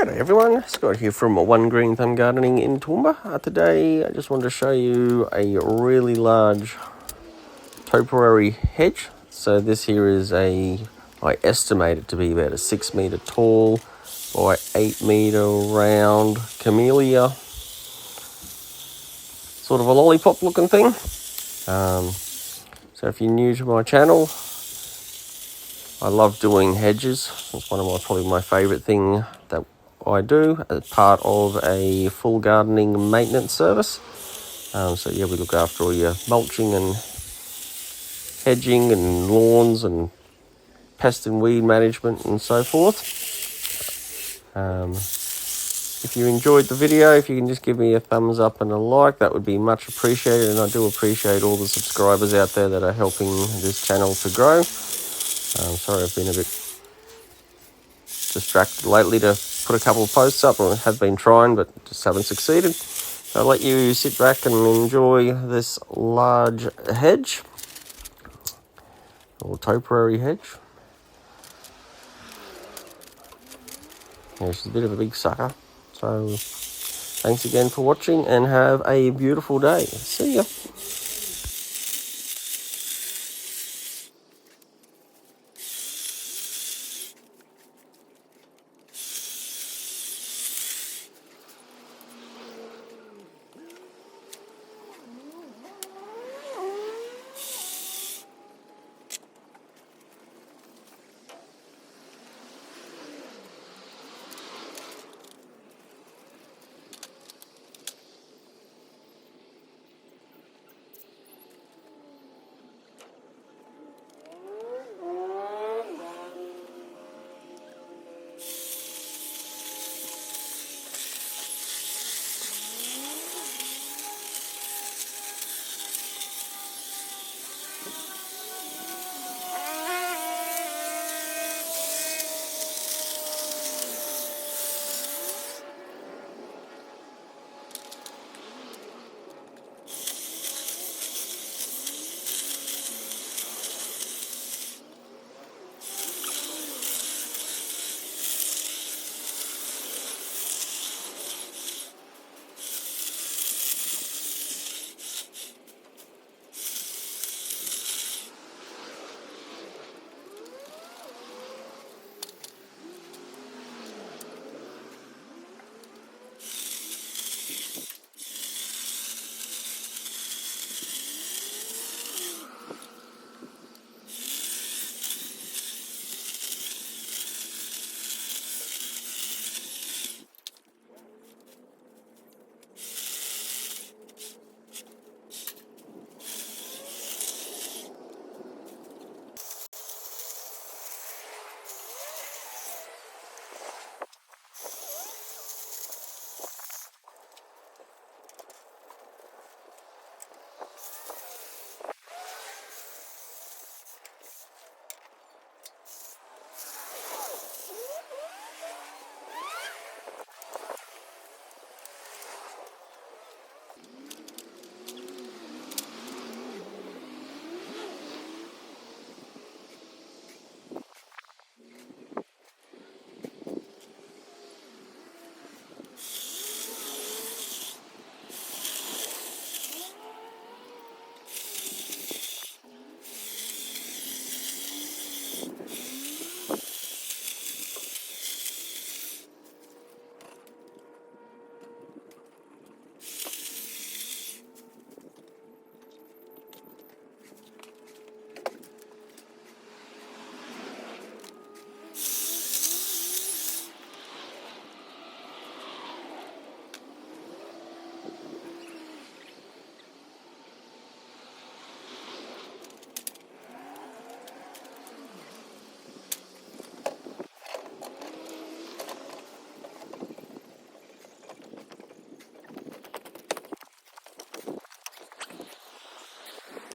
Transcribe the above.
G'day everyone, Scott here from One Green Thumb Gardening in Toowoomba. Today I just wanted to show you a really large topiary hedge. So this here is I estimate it to be about a 6 metre tall by 8 metre round camellia, sort of a lollipop looking thing. So if you're new to my channel, I love doing hedges. It's one of probably my favourite thing that I do as part of a full gardening maintenance service. So yeah, we look after all your mulching and hedging and lawns and pest and weed management and so forth. If you enjoyed the video, if you can just give me a thumbs up and a like, that would be much appreciated. And I do appreciate all the subscribers out there that are helping this channel to grow. Sorry, I've been a bit distracted lately to put a couple of posts up. I have been trying, but just haven't succeeded. So I'll let you sit back and enjoy this large hedge, or topiary hedge. Yeah, she's a bit of a big sucker. So thanks again for watching and have a beautiful day. See ya.